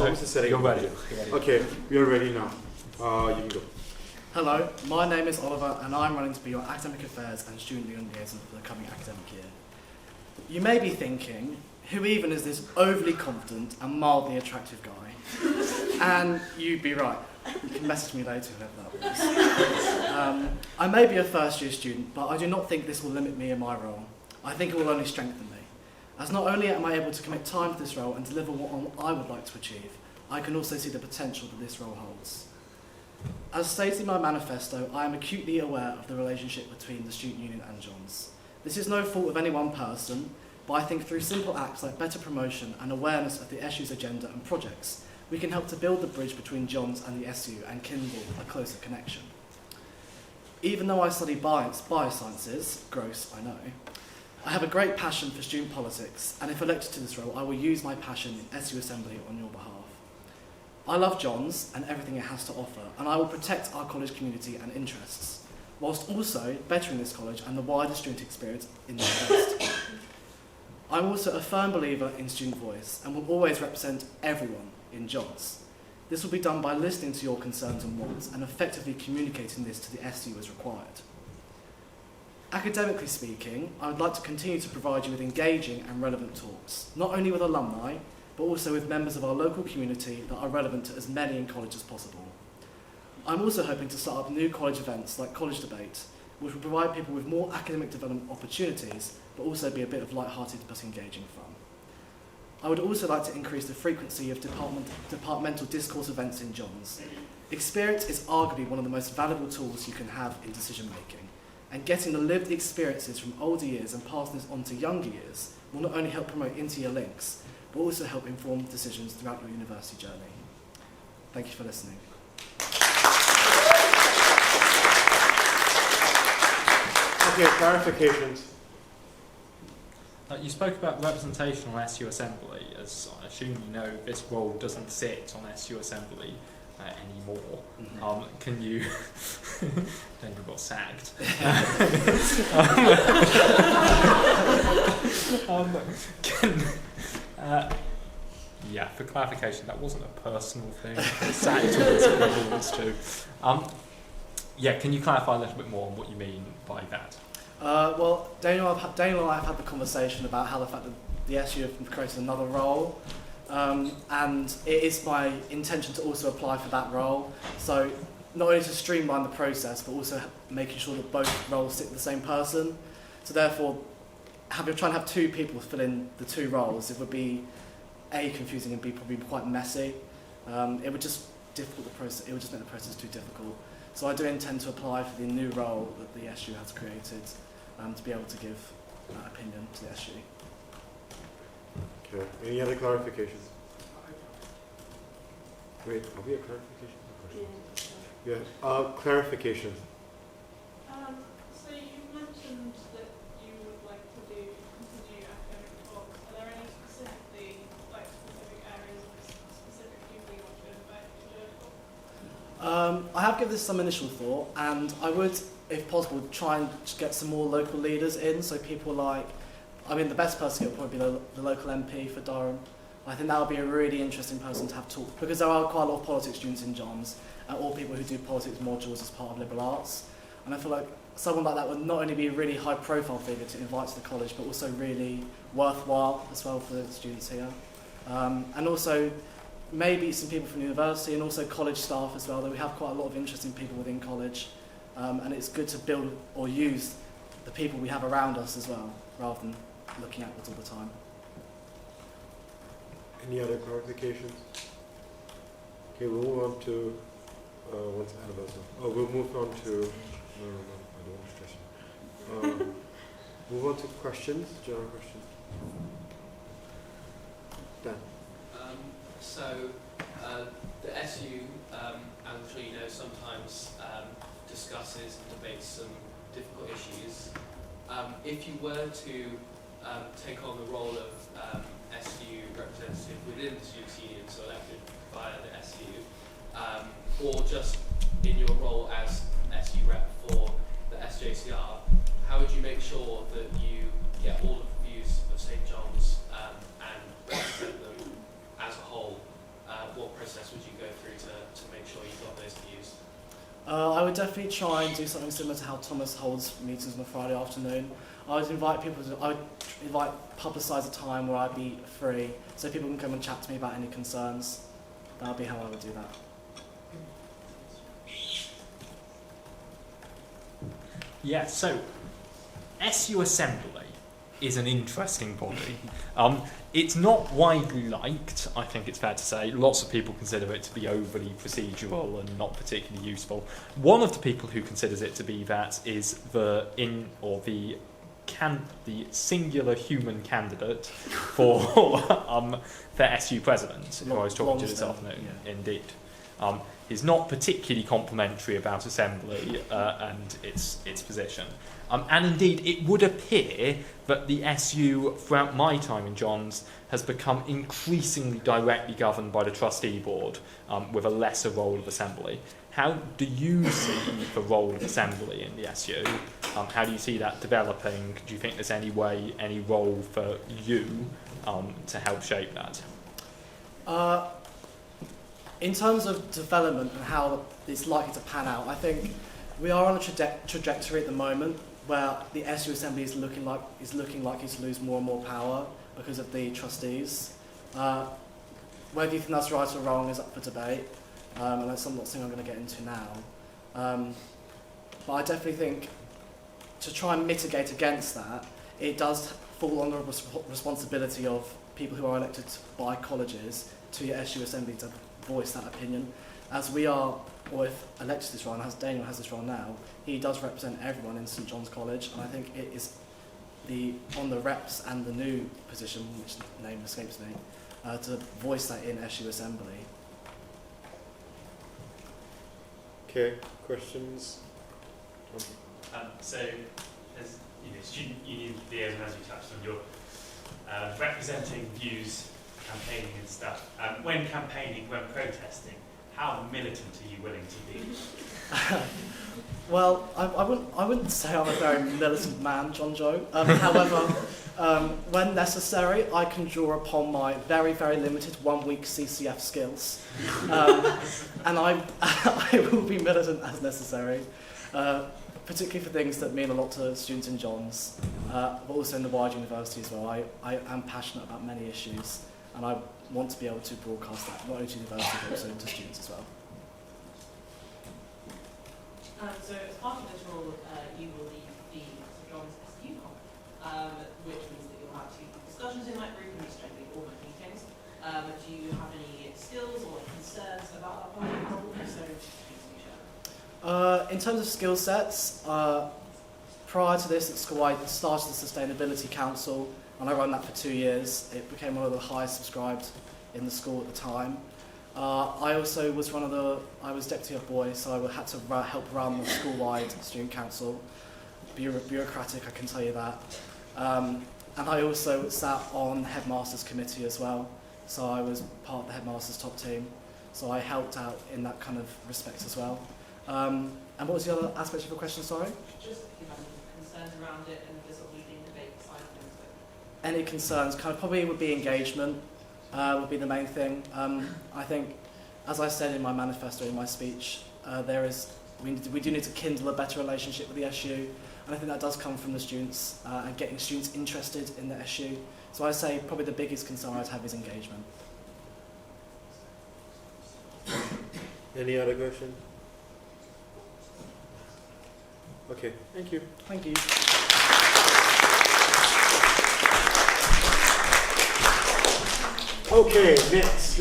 Thomas is setting You're up. ready. Okay, we are ready now. You can go. Hello, my name is Oliver and I'm running to be your Academic Affairs and Student Liaison for the coming academic year. You may be thinking, who even is this overly confident and mildly attractive guy? And you'd be right. You can message me later whoever that was. I may be a first year student, but I do not think this will limit me in my role. I think it will only strengthen me. As not only am I able to commit time to this role and deliver what I would like to achieve, I can also see the potential that this role holds. As stated in my manifesto, I am acutely aware of the relationship between the Student Union and Johns. This is no fault of any one person, but I think through simple acts like better promotion and awareness of the SU's agenda and projects, we can help to build the bridge between Johns and the SU and kindle a closer connection. Even though I study biosciences, gross, I know, I have a great passion for student politics, and if elected to this role, I will use my passion in SU Assembly on your behalf. I love Johns and everything it has to offer, and I will protect our college community and interests, whilst also bettering this college and the wider student experience in the West. I'm also a firm believer in student voice and will always represent everyone in Johns. This will be done by listening to your concerns and wants and effectively communicating this to the SU as required. Academically speaking, I would like to continue to provide you with engaging and relevant talks, not only with alumni, but also with members of our local community that are relevant to as many in college as possible. I'm also hoping to start up new college events like College Debate, which will provide people with more academic development opportunities, but also be a bit of light-hearted but engaging fun. I would also like to increase the frequency of departmental discourse events in Johns. Experience is arguably one of the most valuable tools you can have in decision-making, and getting the lived experiences from older years and passing this on to younger years will not only help promote inter-year links, but also help inform decisions throughout your university journey. Thank you for listening. Okay, clarifications. You spoke about representation on SU Assembly. As I assume you know, this role doesn't sit on SU Assembly anymore. Mm-hmm. Can you... Daniel got sacked. Yeah, for clarification, that wasn't a personal thing. Sacked was too. Yeah, can you clarify a little bit more on what you mean by that? Well, Daniel and I have had the conversation about how the fact that the SU have created another role, and it is my intention to also apply for that role. So not only to streamline the process, but also making sure that both roles sit with the same person. So therefore, trying to have two people fill in the two roles, it would be A, confusing, and B, probably quite messy. It would just difficult the process. It would just make the process too difficult. So I do intend to apply for the new role that the SU has created, to be able to give that opinion to the SU. Okay, any other clarifications? Wait, are we a clarification? Yeah, clarification. So you mentioned that you would like to continue academic talks. Are there any specific areas or specific people you want to invite to do? I have given this some initial thought, and I would, if possible, try and get some more local leaders in. So people like, the best person would probably be the local MP for Durham. I think that would be a really interesting person to have talk, because there are quite a lot of politics students in Johns, or people who do politics modules as part of liberal arts. And I feel like someone like that would not only be a really high profile figure to invite to the college, but also really worthwhile as well for the students here. And also maybe some people from the university and also college staff as well, that we have quite a lot of interesting people within college. And it's good to build or use the people we have around us as well, rather than looking outwards all the time. Any other clarifications? Okay, we'll move on to what's ahead of us. Oh, we'll move on to. No, I don't want to stress you. Move on to questions, general questions. Dan. The SU, I'm sure you know, sometimes discusses and debates some difficult issues. If you were to take on the role of SU representative within the students' union, so elected via the SU, or just in your role as SU rep for the SJCR, how would you make sure that you get all of the views of St John's and represent them as a whole? process would you go through to make sure you got those views? I would definitely try and do something similar to how Thomas holds meetings on a Friday afternoon. I would publicise a time where I'd be free, so people can come and chat to me about any concerns. That would be how I would do that. Yeah, so SU Assembly is an interesting body. It's not widely liked, I think it's fair to say. Lots of people consider it to be overly procedural and not particularly useful. One of the people who considers it to be that is the singular human candidate for SU president, who I was talking to this afternoon. Yeah. Indeed. Is not particularly complimentary about Assembly and its position. And indeed, it would appear that the SU, throughout my time in Johns, has become increasingly directly governed by the trustee board, with a lesser role of Assembly. How do you see the role of Assembly in the SU? How do you see that developing? Do you think there's any role for you to help shape that? In terms of development and how it's likely to pan out, I think we are on a trajectory at the moment where the SU Assembly is looking likely to lose more and more power because of the trustees. Whether you think that's right or wrong is up for debate, and that's not something I'm going to get into now. But I definitely think to try and mitigate against that, it does fall on the responsibility of people who are elected by colleges to your SU Assembly to voice that opinion. As we are, or if elected this role, and as Daniel has this role now, he does represent everyone in St John's College, and I think it is on the reps and the new position, which the name escapes me, to voice that in SU Assembly. Okay, questions? So, as student union liaison, as you touched on, you're representing views, campaigning and stuff. When campaigning, when protesting, how militant are you willing to be? Well, I wouldn't say I'm a very militant man, John Joe. However, when necessary, I can draw upon my very, very limited 1 week CCF skills. And I will be militant as necessary, particularly for things that mean a lot to students in Johns, but also in the wider university as well. I am passionate about many issues, and I want to be able to broadcast that, not only to the university, but also to students as well. So as part of this role, you will lead the St John's SU Con, which means that you'll have to do discussions in that group and strictly all the meetings. Do you have any skills or concerns about that part of the role? So please do share. In terms of skill sets, prior to this at school I started the Sustainability Council, and I ran that for 2 years. It became one of the highest subscribed in the school at the time. I also was I was deputy of boys, so I had to help run the school-wide student council. Bureaucratic, I can tell you that. And I also sat on headmasters committee as well, so I was part of the headmasters top team. So I helped out in that kind of respect as well. And what was the other aspect of your question, sorry? Just if you have any concerns around it and the sort of leading debate side of things. Any concerns? Kind of probably would be engagement. Would be the main thing. I think, as I said in my manifesto, in my speech, we do need to kindle a better relationship with the SU, and I think that does come from the students and getting students interested in the SU. So I say probably the biggest concern I'd have is engagement. Any other question? Okay, thank you. Thank you. Okay, next.